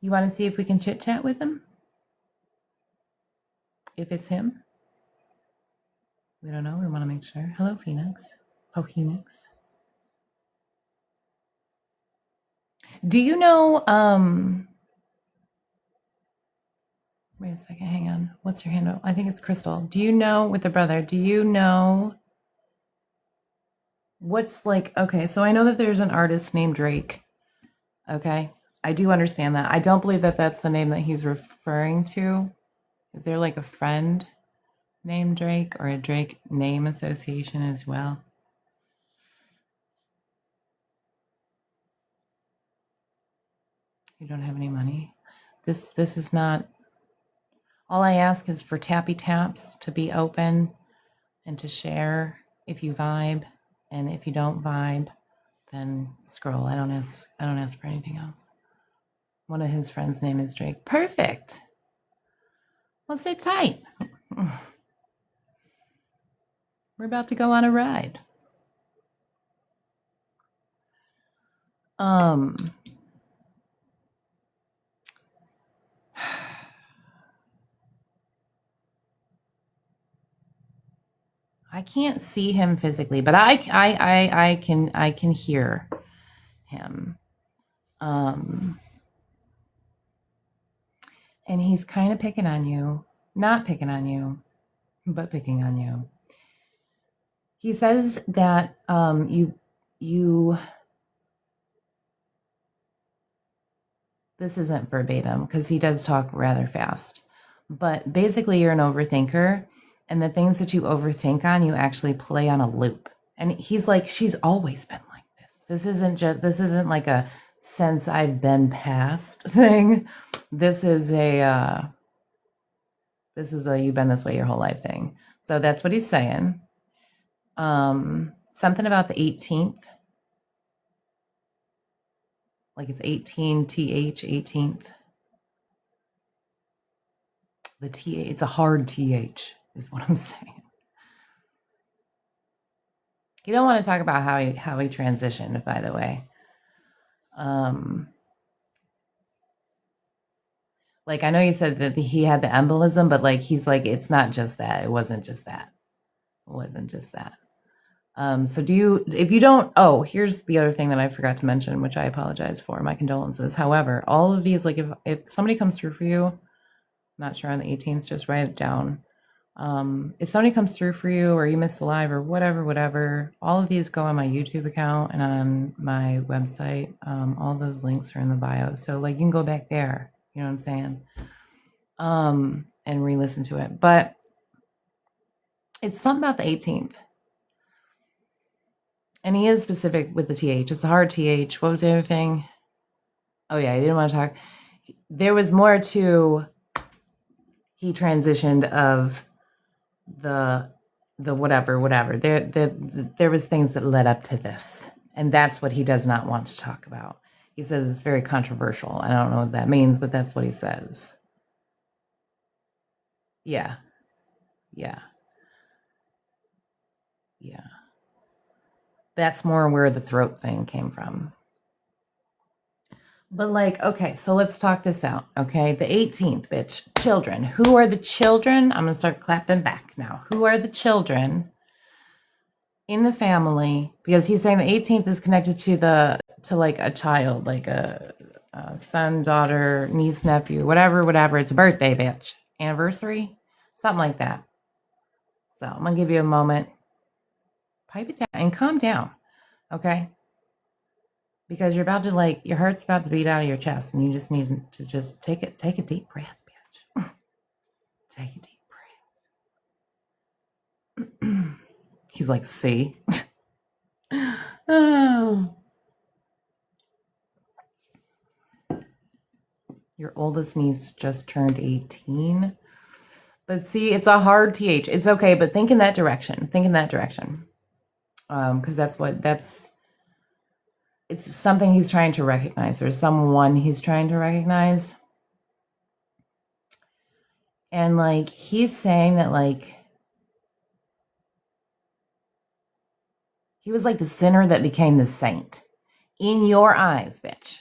You want to see if we can chit chat with him? If it's him? We don't know. We want to make sure. Hello, Phoenix. Oh, Phoenix. Do you know, wait a second, hang on. What's your handle? I think it's Crystal. Do you know, with the brother, do you know what's like, okay, so I know that there's an artist named Drake. Okay. I do understand that. I don't believe that that's the name that he's referring to. Is there like a friend named Drake or a Drake name association as well? You don't have any money. This is not, all I ask is for tappy taps to be open and to share if you vibe, and if you don't vibe, then scroll. I don't ask for anything else. One of his friends' name is Drake. Perfect. Well, stay tight. We're about to go on a ride. I can't see him physically, but I can hear him. And he's kind of picking on you, not picking on you, but picking on you. He says that you this isn't verbatim because he does talk rather fast, but basically you're an overthinker, and the things that you overthink on, you actually play on a loop. And he's like, she's always been like this. This isn't like a since I've been past thing. This is a you've been this way your whole life thing. So that's what he's saying. Something about the 18th. Like it's 18th, 18th. The th, it's a hard th, is what I'm saying. You don't want to talk about how he transitioned, by the way. Like I know you said that he had the embolism, but like he's like, it's not just that. It wasn't just that. It wasn't just that. So if you don't, oh, here's the other thing that I forgot to mention, which I apologize for. My condolences. However, all of these, like if somebody comes through for you, not sure on the 18th, just write it down. If somebody comes through for you or you miss the live or whatever, all of these go on my YouTube account and on my website. All those links are in the bio. So like you can go back there, you know what I'm saying? And re-listen to it. But it's something about the 18th. And he is specific with the TH. It's a hard TH. What was the other thing? Oh yeah, I didn't want to talk. There was more to, he transitioned of the whatever. There was things that led up to this. And that's what he does not want to talk about. He says it's very controversial. I don't know what that means, but that's what he says. Yeah. That's more where the throat thing came from. But like, okay, so let's talk this out, okay? The 18th, bitch. Children. Who are the children? I'm going to start clapping back now. Who are the children in the family? Because he's saying the 18th is connected to like a child, like a son, daughter, niece, nephew, whatever. It's a birthday, bitch. Anniversary? Something like that. So I'm going to give you a moment. Pipe it down and calm down, okay? Because you're about to like, your heart's about to beat out of your chest and you just need to just take a deep breath, bitch. Take a deep breath. He's like, see? Oh. Your oldest niece just turned 18. But see, it's a hard TH. It's okay, but think in that direction. Because it's something he's trying to recognize, or someone he's trying to recognize. And like, he's saying that like, he was like the sinner that became the saint in your eyes, bitch.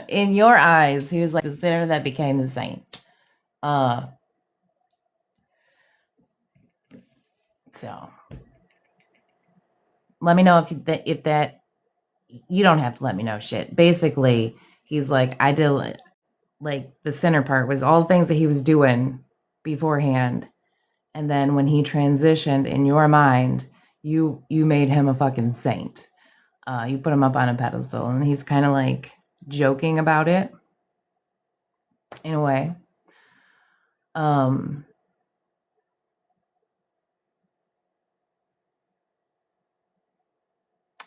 In your eyes, he was like the sinner that became the saint. Uh, so let me know if that you don't have to let me know shit. Basically, he's like, I did like the center part was all the things that he was doing beforehand. And then when he transitioned in your mind, you made him a fucking saint. You put him up on a pedestal, and he's kind of like joking about it in a way.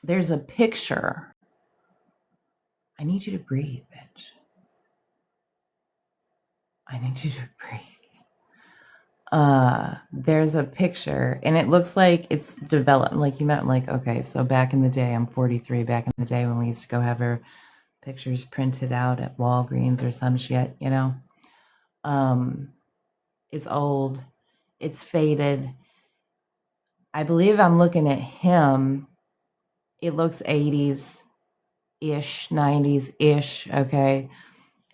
There's a picture. I need you to breathe, bitch. I need you to breathe. There's a picture, and it looks like it's developed. Like you meant, like, okay, so back in the day, I'm 43. Back in the day when we used to go have our pictures printed out at Walgreens or some shit, you know. It's old. It's faded. I believe I'm looking at him. It looks 80s-ish, 90s-ish, okay?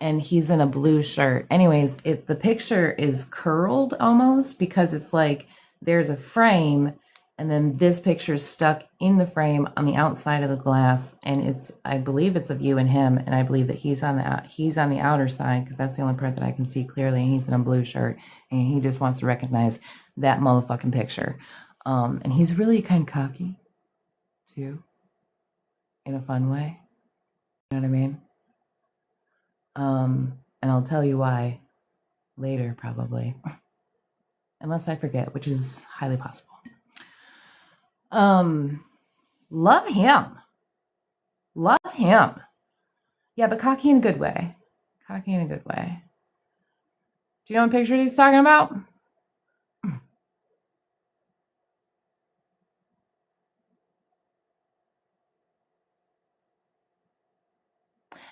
And he's in a blue shirt. Anyways, the picture is curled almost because it's like there's a frame and then this picture is stuck in the frame on the outside of the glass, and I believe it's of you and him, and I believe that he's on the outer side because that's the only part that I can see clearly, and he's in a blue shirt and he just wants to recognize that motherfucking picture. And he's really kind of cocky too, in a fun way. You know what I mean? And I'll tell you why later, probably. Unless I forget, which is highly possible. Love him. Love him. Yeah, but cocky in a good way. Cocky in a good way. Do you know what picture he's talking about?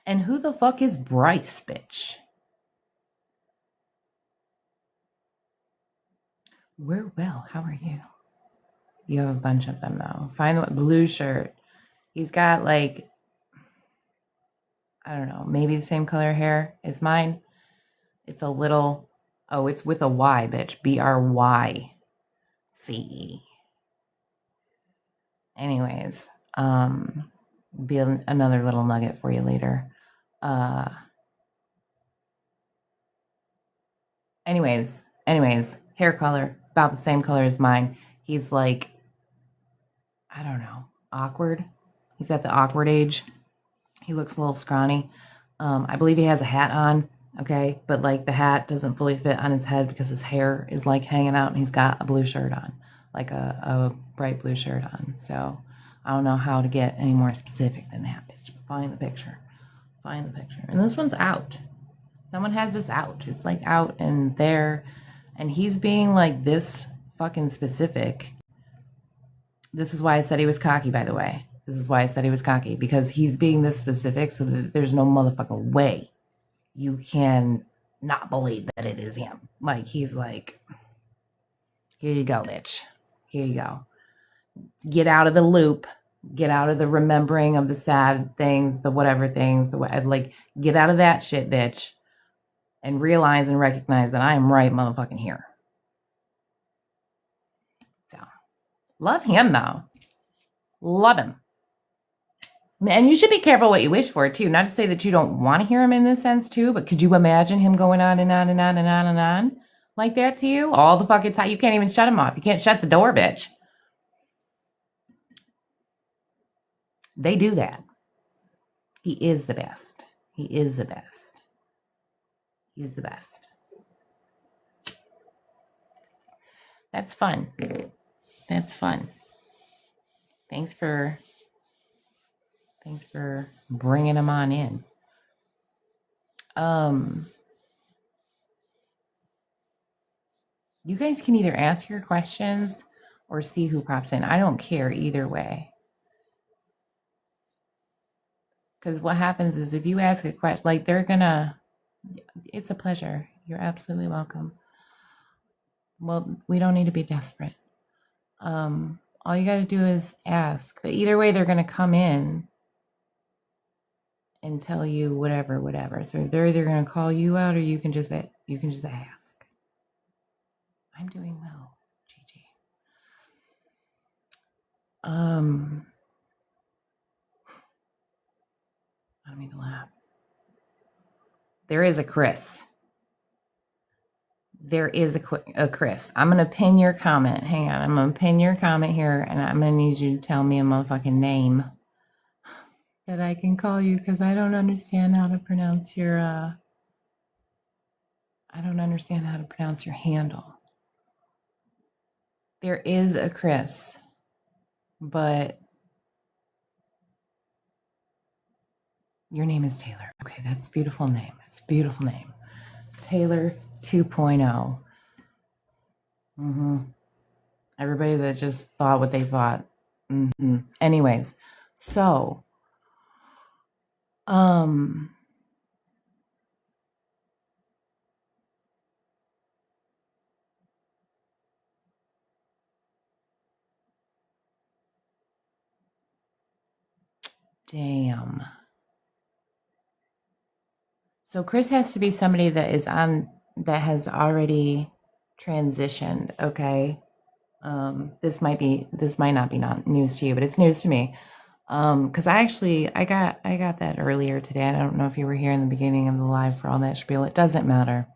And who the fuck is Bryce, bitch? We're well. How are you? You have a bunch of them, though. Find the blue shirt. He's got, like, I don't know, maybe the same color hair as mine. It's a little, oh, it's with a Y, bitch. Bryce. Anyways, be another little nugget for you later. Anyways, hair color, about the same color as mine. He's like, I don't know, awkward. He's at the awkward age. He looks a little scrawny. I believe he has a hat on, okay? But like the hat doesn't fully fit on his head because his hair is like hanging out, and he's got a blue shirt on, like a bright blue shirt on. So I don't know how to get any more specific than that, bitch. But find the picture. Find the picture. And this one's out. Someone has this out. It's like out and there. And he's being like this fucking specific. This is why I said he was cocky, by the way. This is why I said he was cocky, because he's being this specific so that there's no motherfucking way you can not believe that it is him. Like, he's like, here you go, bitch. Here you go. Get out of the loop. Get out of the remembering of the sad things, the whatever things. Like, get out of that shit, bitch. And realize and recognize that I am right motherfucking here. So, love him, though. Love him. And you should be careful what you wish for, too. Not to say that you don't want to hear him in this sense, too, but could you imagine him going on and on and on and on and on like that to you? All the fucking time. You can't even shut him off. You can't shut the door, bitch. They do that. He is the best. He is the best. He's the best. That's fun. That's fun. Thanks for bringing him on in. You guys can either ask your questions or see who pops in. I don't care either way. Because what happens is if you ask a question, like it's a pleasure. You're absolutely welcome. Well, we don't need to be desperate. All you got to do is ask. But either way, they're going to come in and tell you whatever. So they're either going to call you out or you can just ask. I'm doing well, Gigi. I don't mean to laugh. There is a Chris. There is a Chris. I'm going to pin your comment. Hang on. I'm going to pin your comment here, and I'm going to need you to tell me a motherfucking name that I can call you, because I don't understand how to pronounce your handle. There is a Chris, but your name is Taylor. Okay, that's a beautiful name. It's a beautiful name. Taylor 2.0. Everybody that just thought what they thought. Anyways, so damn. So Chris has to be somebody that is on, that has already transitioned. Okay. This might not be news to you, but it's news to me. Because I got that earlier today. I don't know if you were here in the beginning of the live for all that spiel. It doesn't matter.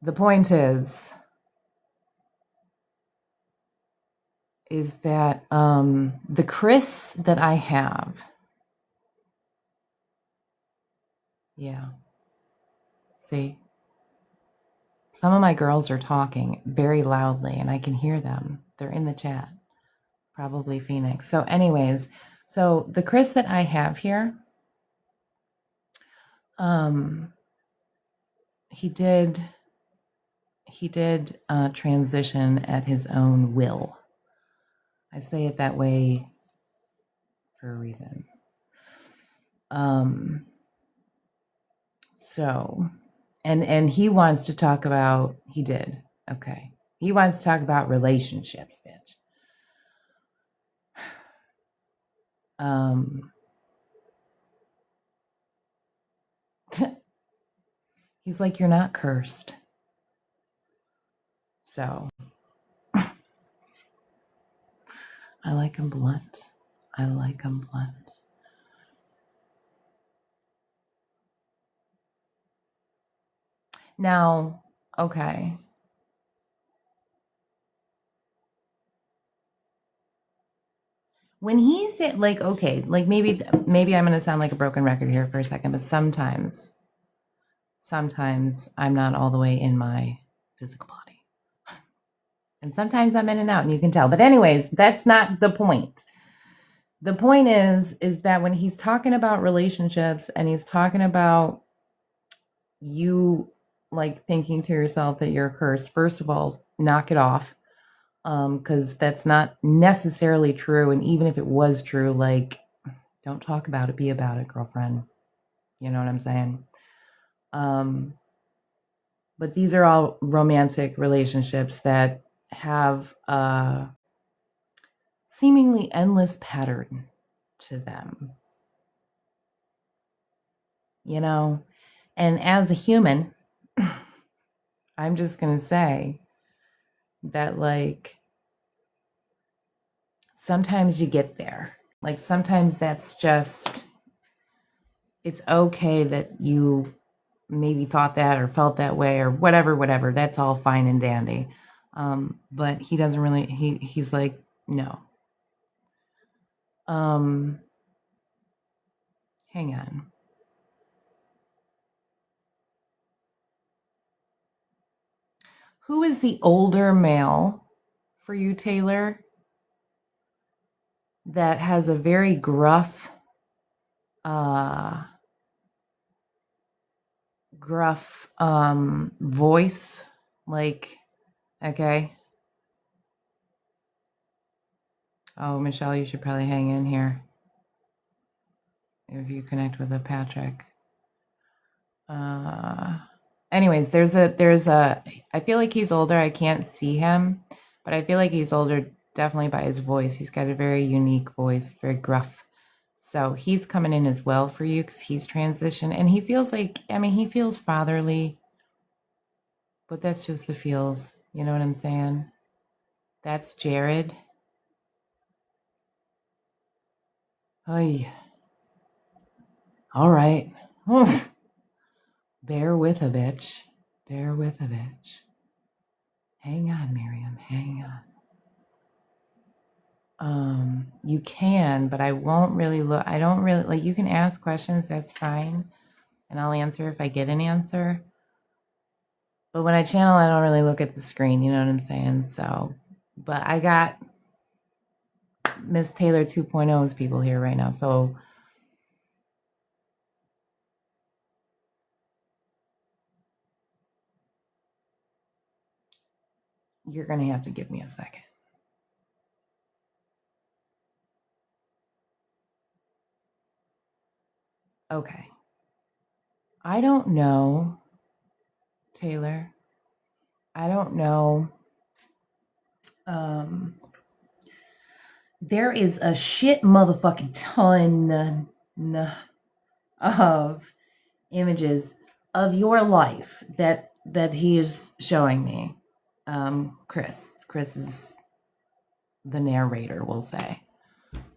The point is that the Chris that I have, yeah. See, some of my girls are talking very loudly, and I can hear them. They're in the chat. Probably Phoenix. So anyways, so the Chris that I have here, he did transition at his own will. I say it that way for a reason. So, and he wants to talk about, he wants to talk about relationships, bitch. He's like, you're not cursed. So I like him blunt. Now, okay. When he said, like, okay, like maybe I'm going to sound like a broken record here for a second, but sometimes I'm not all the way in my physical body. And sometimes I'm in and out, and you can tell. But anyways, that's not the point. The point is that when he's talking about relationships and he's talking about you like thinking to yourself that you're cursed, first of all, knock it off. Because that's not necessarily true. And even if it was true, like, don't talk about it, be about it, girlfriend. You know what I'm saying? But these are all romantic relationships that have a seemingly endless pattern to them. You know? And as a human, I'm just going to say that, like, sometimes you get there. Like, sometimes that's just, it's okay that you maybe thought that or felt that way or whatever. That's all fine and dandy. But he doesn't really, he's like, no. Hang on. Who is the older male for you, Taylor, that has a very gruff voice? Like, okay. Oh, Michelle, you should probably hang in here if you connect with a Patrick. Anyways, there's a, I feel like he's older. I can't see him, but I feel like he's older definitely by his voice. He's got a very unique voice, very gruff. So he's coming in as well for you because he's transitioned and he feels like, I mean, he feels fatherly, but that's just the feels. You know what I'm saying? That's Jared. Oy. All right. Bear with a bitch. Bear with a bitch. Hang on, Miriam. Hang on. You can, but I won't really look. I don't really like. You can ask questions. That's fine, and I'll answer if I get an answer. But when I channel, I don't really look at the screen. You know what I'm saying? So, but I got Miss Taylor 2.0's people here right now. So you're gonna have to give me a second. Okay. I don't know, Taylor. I don't know. There is a shit motherfucking ton of images of your life that he is showing me. Chris is the narrator, we'll say.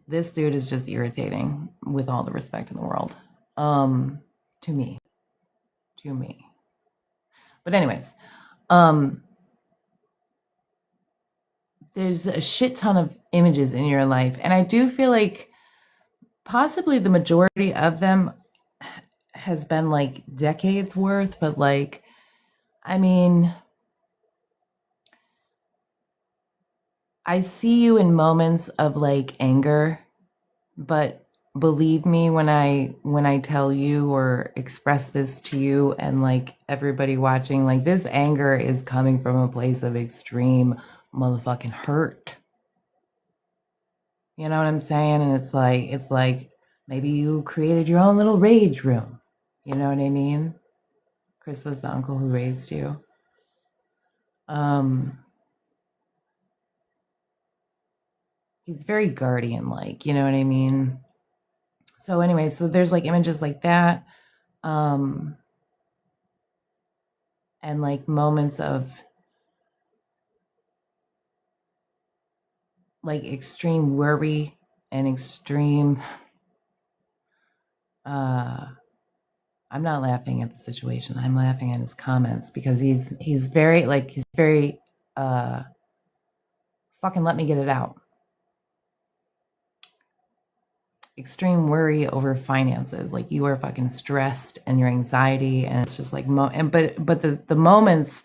This dude is just irritating with all the respect in the world. To me. But anyways, there's a shit ton of images in your life, and I do feel like possibly the majority of them has been like decades worth, but like, I mean, I see you in moments of like anger, but believe me when I tell you or express this to you and like everybody watching, like this anger is coming from a place of extreme motherfucking hurt. You know what I'm saying? And it's like maybe you created your own little rage room. You know what I mean? Chris was the uncle who raised you. He's very guardian like, you know what I mean? So anyway, so there's like images like that. And like moments of like extreme worry and extreme I'm not laughing at the situation. I'm laughing at his comments because he's very fucking let me get it out. Extreme worry over finances. Like you are fucking stressed and your anxiety, and it's just like but the moments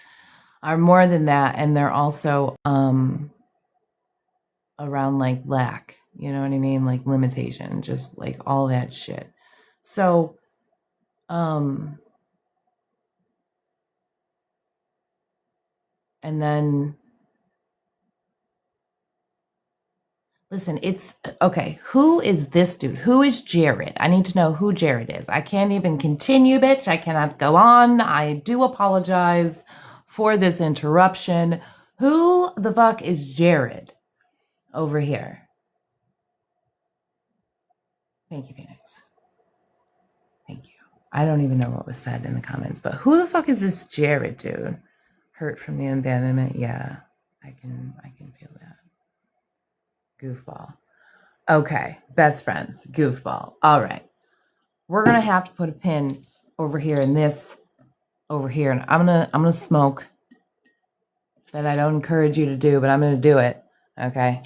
are more than that, and they're also around like lack, you know what I mean? Like limitation, just like all that shit. So and then listen, it's okay. Who is this dude? Who is Jared? I need to know who Jared is. I can't even continue, bitch. I cannot go on. I do apologize for this interruption. Who the fuck is Jared over here? Thank you, Phoenix. Thank you. I don't even know what was said in the comments, but who the fuck is this Jared dude? Hurt from the abandonment? Yeah, I can feel that. Goofball. Okay, best friends, goofball. All right. We're gonna have to put a pin over here in this over here, and I'm gonna smoke. That I don't encourage you to do, but I'm gonna do it. Okay.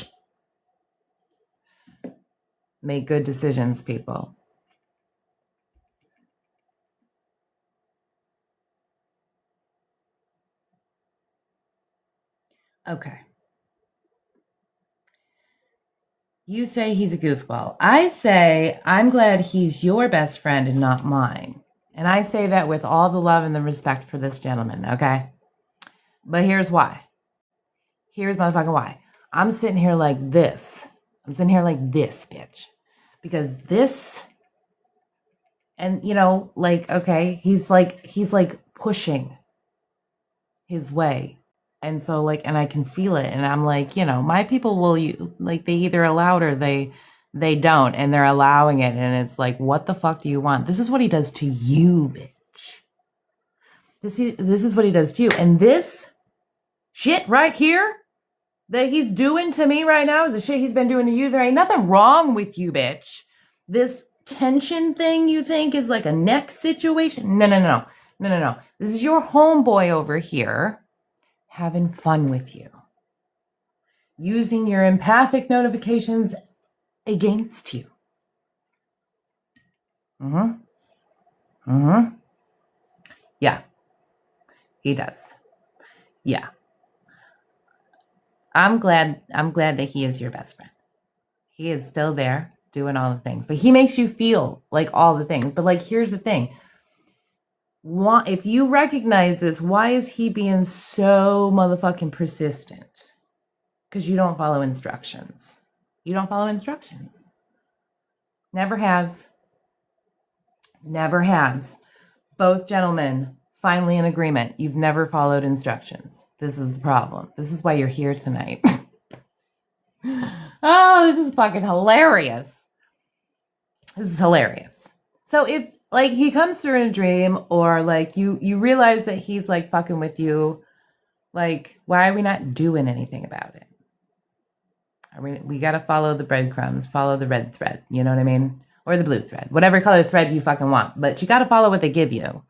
Make good decisions, people. Okay. You say he's a goofball. I say I'm glad he's your best friend and not mine. And I say that with all the love and the respect for this gentleman, okay? But here's why. Here's motherfucking why. I'm sitting here like this. I'm sitting here like this, bitch. Because this, and you know, like, okay, he's like pushing his way. And so like, and I can feel it. And I'm like, you know, my people will, you like, they either allow it or they They don't, and they're allowing it, and it's like, what the fuck do you want? This is what he does to you, bitch. This is what he does to you. And this shit right here that he's doing to me right now is the shit he's been doing to you. There ain't nothing wrong with you, bitch. This tension thing you think is like a neck situation. No. This is your homeboy over here having fun with you. Using your empathic notifications against you. Yeah. He does. Yeah. I'm glad that he is your best friend. He is still there doing all the things, but he makes you feel like all the things. But like, here's the thing. If you recognize this, why is he being so motherfucking persistent? Because you don't follow instructions. You don't follow instructions. Never has. Never has. Both gentlemen finally in agreement. You've never followed instructions. This is the problem. This is why you're here tonight. Oh, this is fucking hilarious. This is hilarious. So if like he comes through in a dream, or like you realize that he's like fucking with you, like, why are we not doing anything about it? We got to follow the breadcrumbs, follow the red thread, you know what I mean? Or the blue thread, whatever color thread you fucking want, but you got to follow what they give you.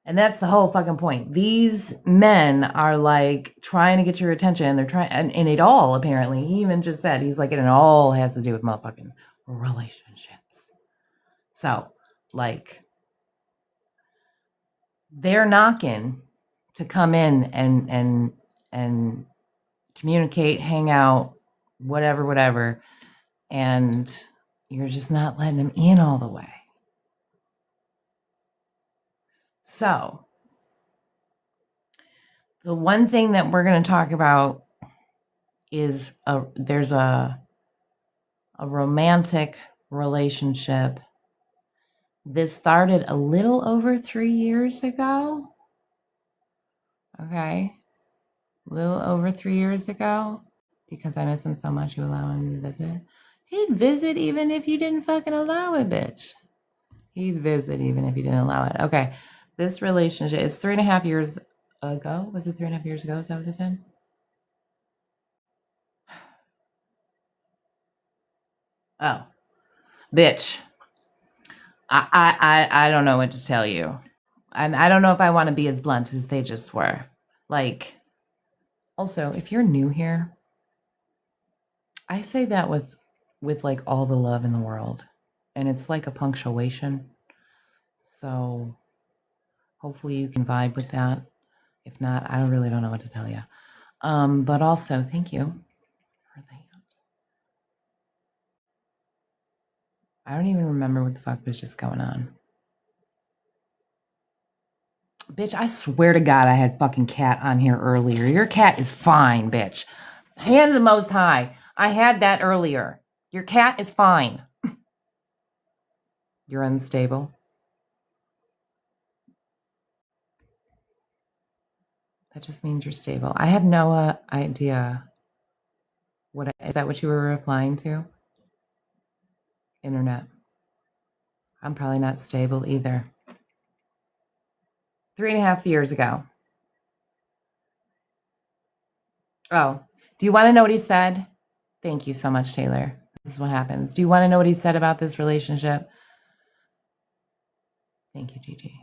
And that's the whole fucking point. These men are like trying to get your attention. They're trying, and it all apparently, he even just said, he's like, it all has to do with motherfucking relationships. So like, they're knocking to come in and communicate, hang out, whatever. And you're just not letting them in all the way. So the one thing that we're going to talk about is there's a romantic relationship. This started a little over 3 years ago. Okay. A little over 3 years ago. Because I miss him so much, you allow him to visit. He'd visit even if you didn't fucking allow it, bitch. He'd visit even if you didn't allow it. Okay. This relationship is 3.5 years ago. Was it 3.5 years ago? Is that what it said? Oh, bitch. I don't know what to tell you. And I don't know if I want to be as blunt as they just were. Like, also, if you're new here, I say that with like all the love in the world. And it's like a punctuation. So hopefully you can vibe with that. If not, I really don't know what to tell you. But also, thank you for that. I don't even remember what the fuck was just going on. Bitch, I swear to God I had fucking cat on here earlier. Your cat is fine, bitch. Hand to the Most High. I had that earlier. Your cat is fine. You're unstable. That just means you're stable. I had no idea. Is that what you were replying to? Internet. I'm probably not stable either. 3.5 years ago. Oh, do you want to know what he said? Thank you so much, Taylor. This is what happens. Do you want to know what he said about this relationship? Thank you, Gigi.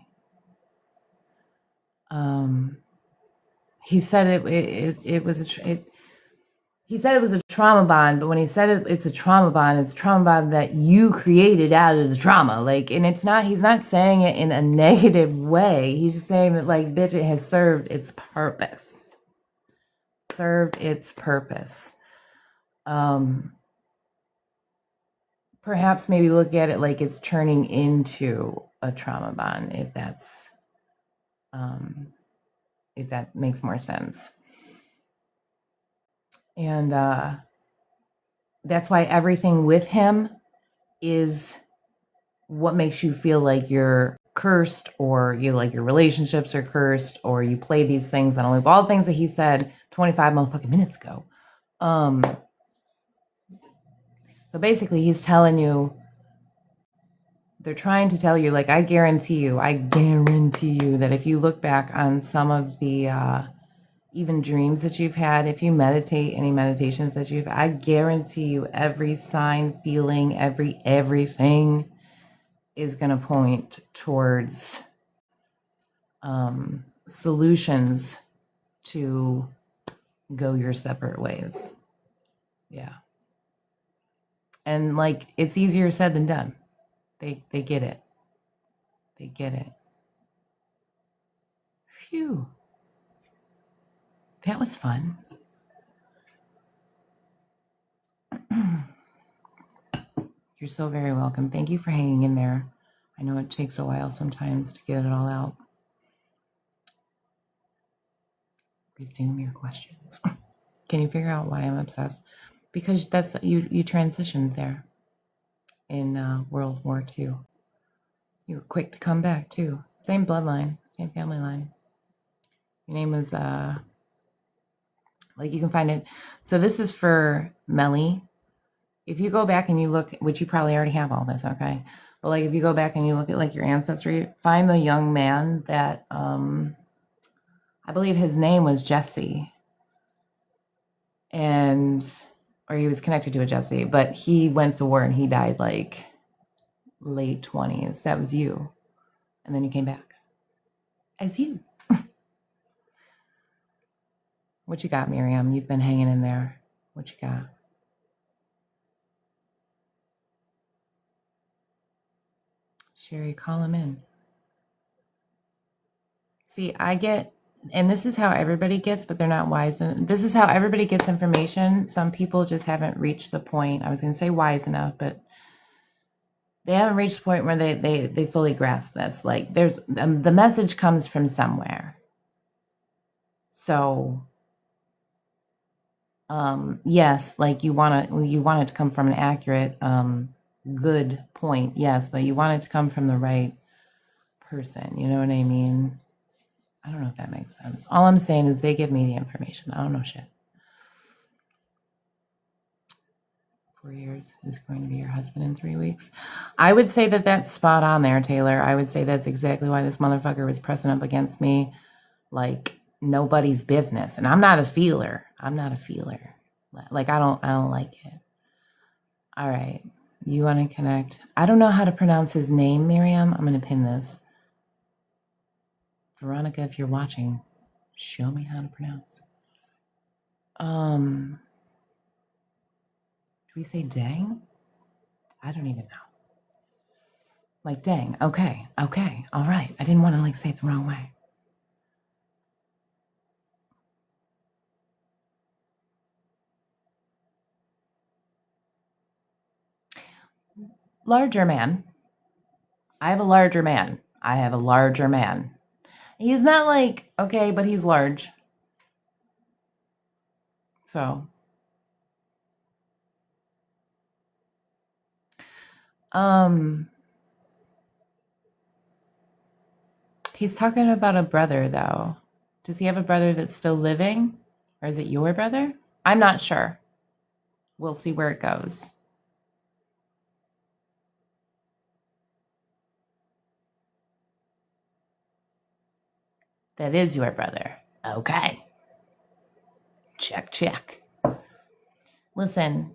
He said it was he said it was a trauma bond, but when he said it's a trauma bond that you created out of the trauma. Like, and he's not saying it in a negative way. He's just saying that, like, bitch, it has served its purpose. Perhaps maybe look at it like it's turning into a trauma bond, if that makes more sense. And that's why everything with him is what makes you feel like you're cursed, or you like your relationships are cursed, or you play these things on a loop. All the things that he said 25 motherfucking minutes ago. So basically, he's telling you, they're trying to tell you, like, I guarantee you that if you look back on some of the even dreams that you've had, if you meditate, any meditations that I guarantee you every sign, feeling, everything is going to point towards solutions to go your separate ways. Yeah. And like, it's easier said than done. They get it. They get it. Phew. That was fun. You're so very welcome. Thank you for hanging in there. I know it takes a while sometimes to get it all out. Resume your questions. Can you figure out why I'm obsessed? Because that's you transitioned there in World War II. You were quick to come back too. Same bloodline, same family line. Your name was like, you can find it. So this is for Melly. If you go back and you look, which you probably already have all this, okay? But like, if you go back and you look at like your ancestry, find the young man that I believe his name was Jesse, or he was connected to a Jesse, but he went to war and he died like late 20s. That was you. And then you came back as you. What you got, Miriam? You've been hanging in there. What you got? Sherry, call him in. See, I get, and this is how everybody gets, but they're not wise. And this is how everybody gets information. Some people just haven't reached the point. I was going to say wise enough, but they haven't reached the point where they fully grasp this. Like, there's the message comes from somewhere. So, yes, like you want it to come from an accurate, good point. Yes, but you want it to come from the right person. You know what I mean? I don't know if that makes sense. All I'm saying is they give me the information. I don't know shit. 4 years is going to be your husband in 3 weeks. I would say that that's spot on there, Taylor. I would say that's exactly why this motherfucker was pressing up against me like nobody's business. And I'm not a feeler. Like, I don't like it. All right. You want to connect? I don't know how to pronounce his name, Miriam. I'm going to pin this. Veronica, if you're watching, show me how to pronounce. Do we say dang? I don't even know. Like, dang. Okay. All right. I didn't want to like say it the wrong way. Larger man. I have a larger man. He's not like, okay, but he's large. So, he's talking about a brother though. Does he have a brother that's still living? Or is it your brother? I'm not sure. We'll see where it goes. That is your brother. Okay. Check. Listen,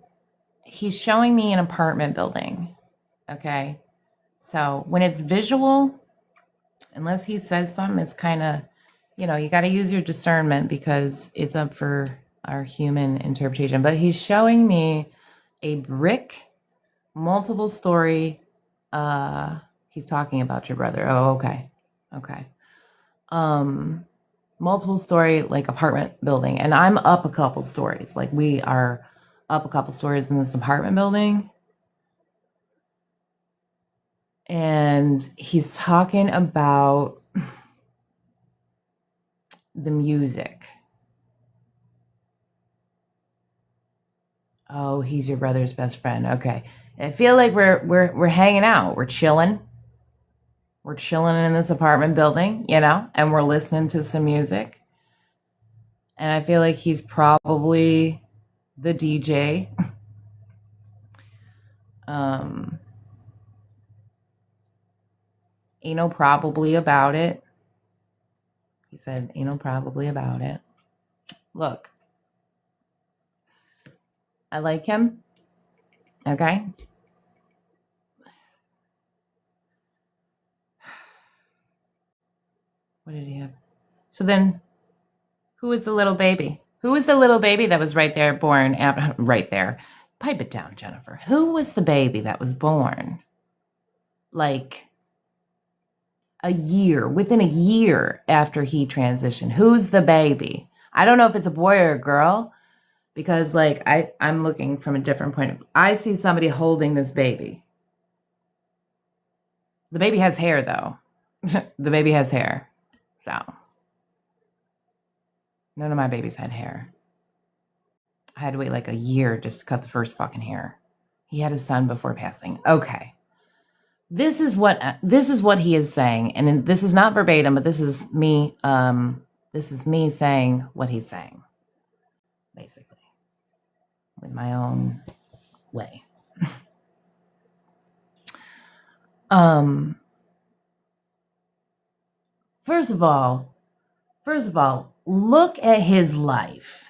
he's showing me an apartment building. Okay. So when it's visual, unless he says something, it's kind of, you got to use your discernment because it's up for our human interpretation. But he's showing me a brick, multiple story. He's talking about your brother. Oh, okay. Multiple story, like, apartment building. And I'm up a couple stories. Like, we are up a couple stories in this apartment building. And he's talking about the music. Oh, he's your brother's best friend. Okay. I feel like we're hanging out. We're chilling. We're chilling in this apartment building, and we're listening to some music. And I feel like he's probably the DJ. Ain't no probably about it. He said, ain't no probably about it. Look, I like him. Okay. What did he have? So then, who was the little baby? Who was the little baby that was right there born? Right there. Pipe it down, Jennifer. Who was the baby that was born? Like within a year after he transitioned. Who's the baby? I don't know if it's a boy or a girl, because like I'm looking from a different point of view. I see somebody holding this baby. The baby has hair though. The baby has hair. So none of my babies had hair. I had to wait like a year just to cut the first fucking hair. He had a son before passing. Okay. This is what he is saying, and this is not verbatim, but this is me saying what he's saying, basically, with my own way. First of all, look at his life.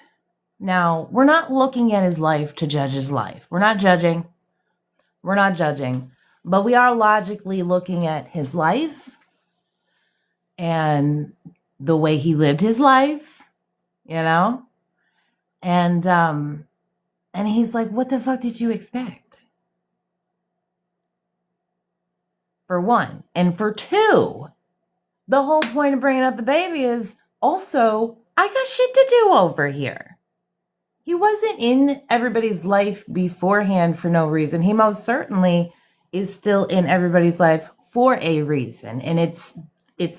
Now, we're not looking at his life to judge his life. We're not judging, but we are logically looking at his life and the way he lived his life, you know? And he's like, what the fuck did you expect? For one. And for two, the whole point of bringing up the baby is also, I got shit to do over here. He wasn't in everybody's life beforehand for no reason. He most certainly is still in everybody's life for a reason. And it's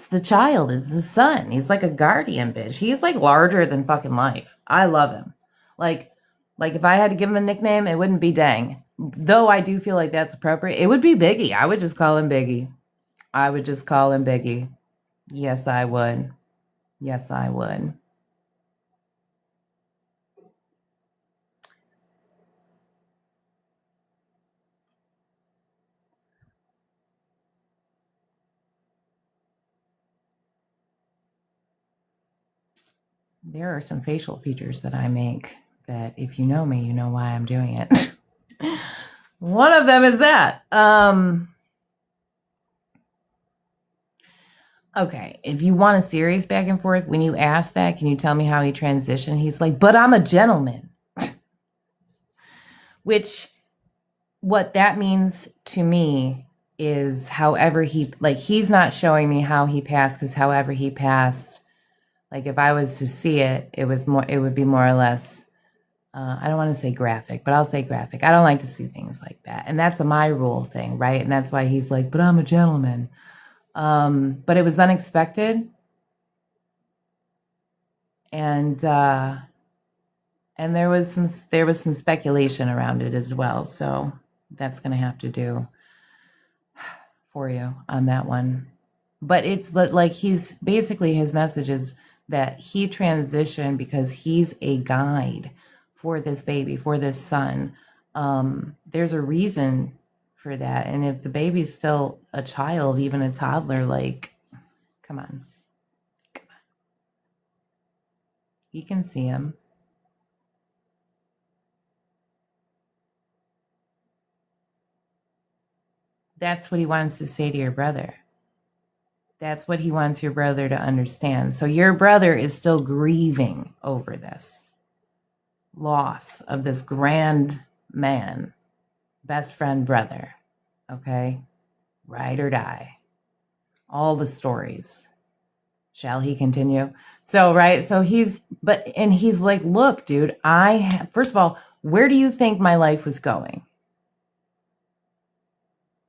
the child, it's the son. He's like a guardian bitch. He's like larger than fucking life. I love him. Like if I had to give him a nickname, it wouldn't be Dang. Though I do feel like that's appropriate. It would be Biggie. I would just call him Biggie. Yes, I would. There are some facial features that I make that if you know me, you know why I'm doing it. One of them is that. Okay, if you want a serious back and forth, when you ask that, can you tell me how he transitioned? He's like, but I'm a gentleman. Which, what that means to me is however he's not showing me how he passed, because however he passed, like if I was to see it, it would be more or less, I don't want to say graphic, but I'll say graphic. I don't like to see things like that. And that's a my rule thing, right? And that's why he's like, but I'm a gentleman. But it was unexpected. And there was some speculation around it as well. So that's going to have to do for you on that one. But like he's basically, his message is that he transitioned because he's a guide for this baby, for this son. There's a reason for that. And if the baby's still a child, even a toddler, like, come on. You can see him. That's what he wants to say to your brother. That's what he wants your brother to understand. So your brother is still grieving over this loss of this grand man, best friend, brother. Okay? Ride or die. All the stories. Shall he continue? So, right. So he's like, look, dude, first of all, where do you think my life was going?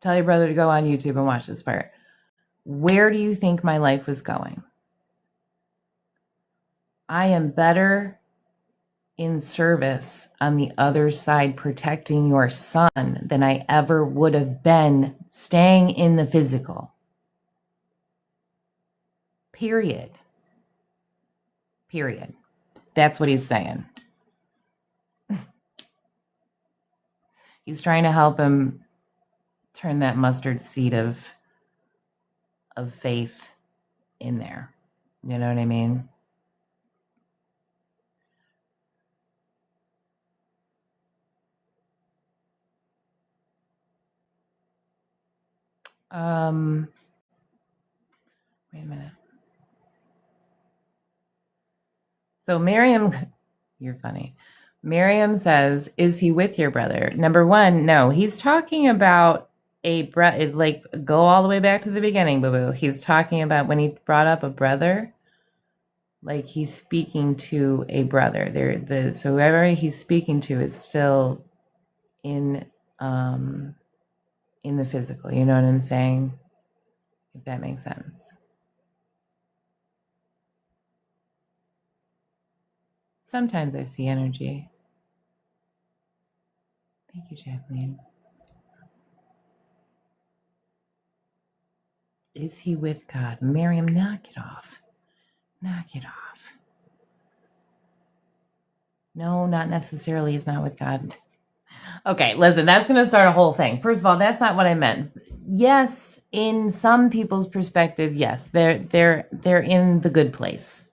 Tell your brother to go on YouTube and watch this part. Where do you think my life was going? I am better in service on the other side, protecting your son, than I ever would have been staying in the physical. Period. That's what he's saying. He's trying to help him turn that mustard seed of faith in there. You know what I mean? Wait a minute. So Miriam, you're funny. Miriam says, "Is he with your brother?" Number one, no. He's talking about a brother. Like, go all the way back to the beginning, boo boo. He's talking about when he brought up a brother. Like, he's speaking to a brother. So whoever he's speaking to is still in the physical. You know what I'm saying? If that makes sense. Sometimes I see energy. Thank you, Jacqueline. Is he with God? Miriam, knock it off. Knock it off. No, not necessarily. He's not with God. Okay, listen, that's going to start a whole thing. First of all, that's not what I meant. Yes, in some people's perspective, yes, they're in the good place.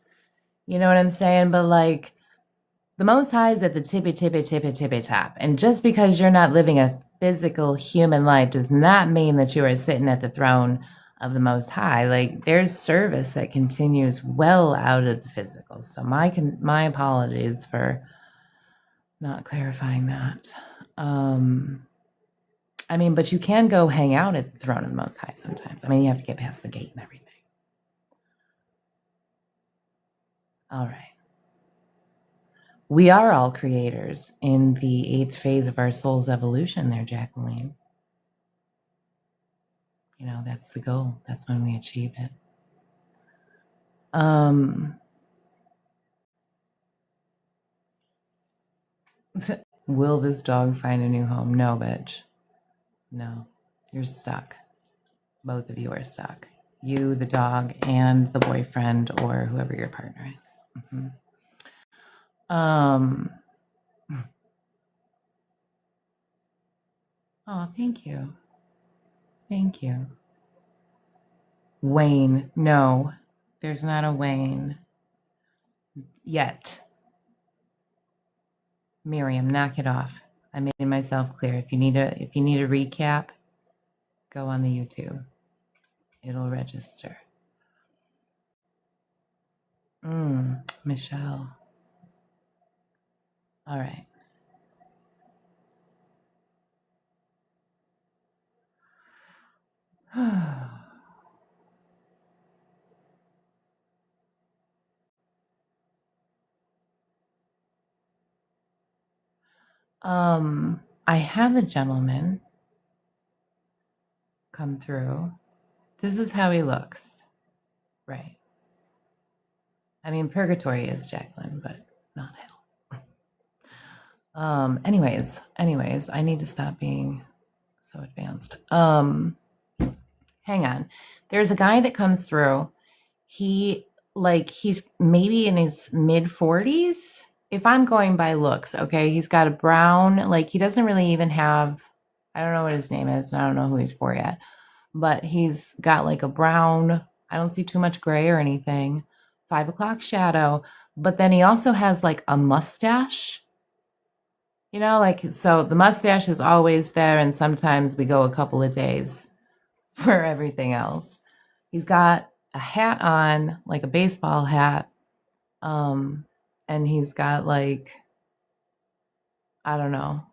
You know what I'm saying? But like, the Most High is at the tippy top. And just because you're not living a physical human life does not mean that you are sitting at the throne of the Most High. Like, there's service that continues well out of the physical. So my apologies for not clarifying that. I mean, but you can go hang out at the throne of the Most High sometimes. I mean, you have to get past the gate and everything. All right. We are all creators in the 8th phase of our soul's evolution there, Jacqueline. You know, that's the goal. That's when we achieve it. Will this dog find a new home? No, bitch. No. You're stuck. Both of you are stuck. You, the dog, and the boyfriend, or whoever your partner is. Mm-hmm. Oh, thank you. Thank you. Wayne. No, there's not a Wayne yet. Miriam, knock it off. I made myself clear. If you need a recap, go on the YouTube. It'll register. Michelle. All right. I have a gentleman come through. This is how he looks. Right. I mean, purgatory is Jacqueline, but not hell. Anyways, I need to stop being so advanced. Hang on. There's a guy that comes through. He's maybe in his mid 40s. If I'm going by looks, okay, he's got a brown, like he doesn't really even have, I don't know what his name is, and I don't know who he's for yet, but he's got like a brown, I don't see too much gray or anything, 5 o'clock shadow, but then he also has like a mustache, you know, like, so the mustache is always there, and sometimes we go a couple of days for everything else. He's got a hat on, like a baseball hat, and he's got like, I don't know,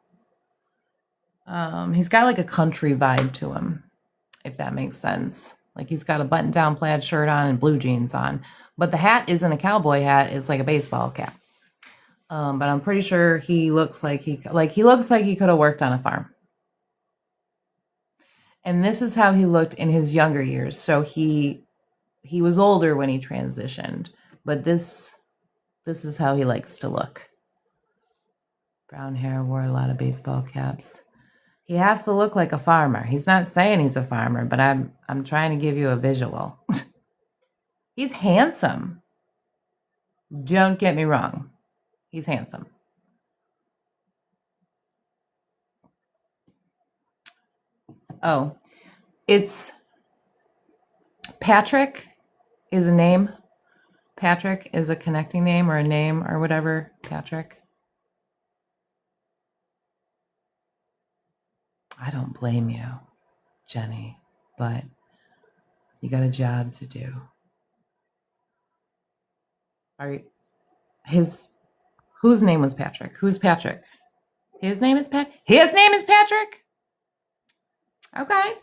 he's got like a country vibe to him, if that makes sense. Like, he's got a button-down plaid shirt on and blue jeans on, but the hat isn't a cowboy hat; it's like a baseball cap. But I'm pretty sure he looks like he could have worked on a farm. And this is how he looked in his younger years. So he was older when he transitioned, but this is how he likes to look. Brown hair, wore a lot of baseball caps. He has to look like a farmer. He's not saying he's a farmer, but I'm trying to give you a visual. He's handsome. Don't get me wrong. He's handsome. Oh, it's Patrick is a name. Patrick is a connecting name or a name or whatever. Patrick. I don't blame you, Jenny, but you got a job to do. Whose name was Patrick? Who's Patrick? His name is Patrick? Okay.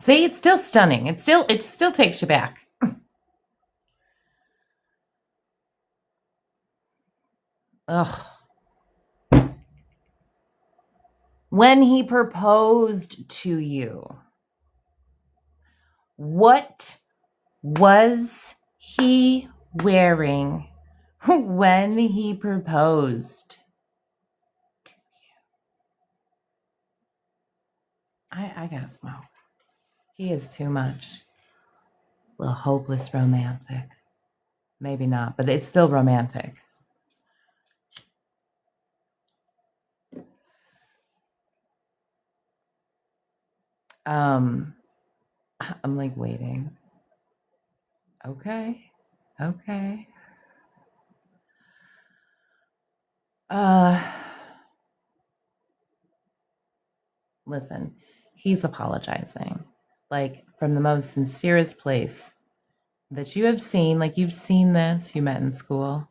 See, it's still stunning. It still takes you back. Ugh. When he proposed to you, what was he wearing when he proposed to you? I gotta smoke. He is too much. A little hopeless romantic. Maybe not, but it's still romantic. I'm like waiting. Okay. Listen, he's apologizing, like from the most sincerest place that you have seen. Like you've seen this, you met in school.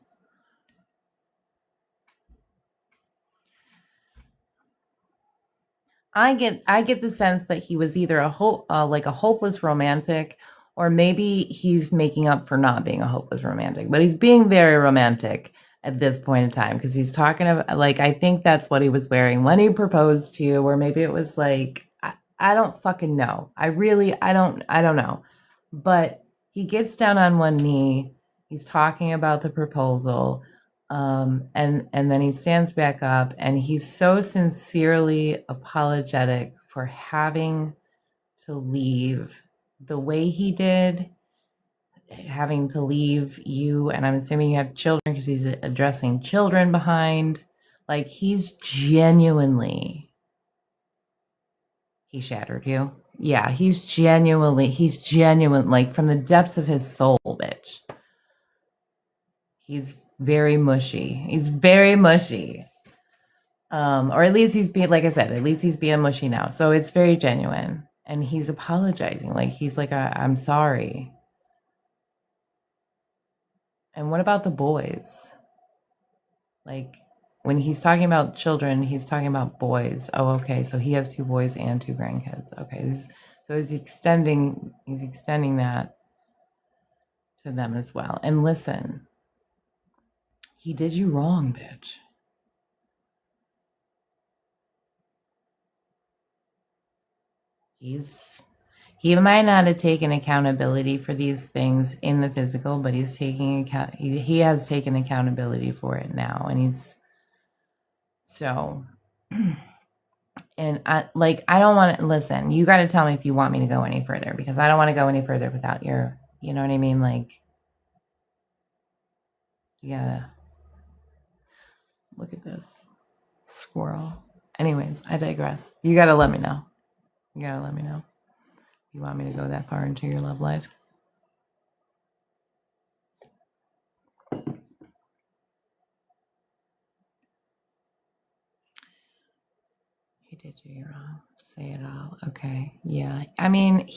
I get the sense that he was either like a hopeless romantic, or maybe he's making up for not being a hopeless romantic, but he's being very romantic at this point in time because he's talking about, like, I think that's what he was wearing when he proposed to you, or maybe it was like, I don't fucking know. I don't know. But he gets down on one knee. He's talking about the proposal. And then he stands back up and he's so sincerely apologetic for having to leave the way he did, having to leave you. And I'm assuming you have children because he's addressing children behind. Like he's genuine, shattered you. Yeah, he's genuine, like from the depths of his soul, bitch. He's very mushy. Or at least he's being, like I said, at least he's being mushy now. So it's very genuine. And he's apologizing. Like he's like, I'm sorry. And what about the boys? Like when he's talking about children, he's talking about boys. Oh, okay. So he has 2 boys and 2 grandkids. Okay. So he's extending that to them as well. And listen, he did you wrong, bitch. He might not have taken accountability for these things in the physical, but he's taking he has taken accountability for it now. And he's so, and I don't want to listen. You got to tell me if you want me to go any further, because I don't want to go any further without your, you know what I mean? Like, you gotta look at this squirrel. Anyways, I digress. You got to let me know. You want me to go that far into your love life? He did you wrong. Say it all. Okay. Yeah. I mean,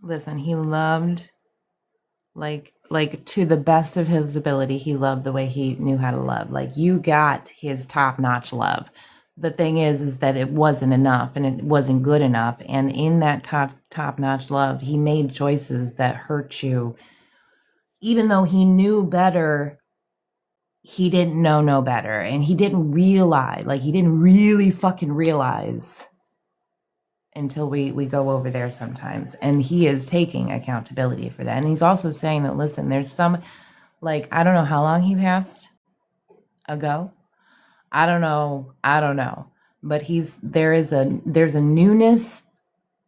listen, he loved, like to the best of his ability, he loved the way he knew how to love. Like you got his top-notch love. The thing is that it wasn't enough and it wasn't good enough. And in that top-notch love, he made choices that hurt you. Even though he knew better, he didn't know no better. And he didn't realize, like he didn't really fucking realize until we go over there sometimes. And he is taking accountability for that. And he's also saying that, listen, there's some, like, I don't know how long he passed ago. I don't know. But there's a newness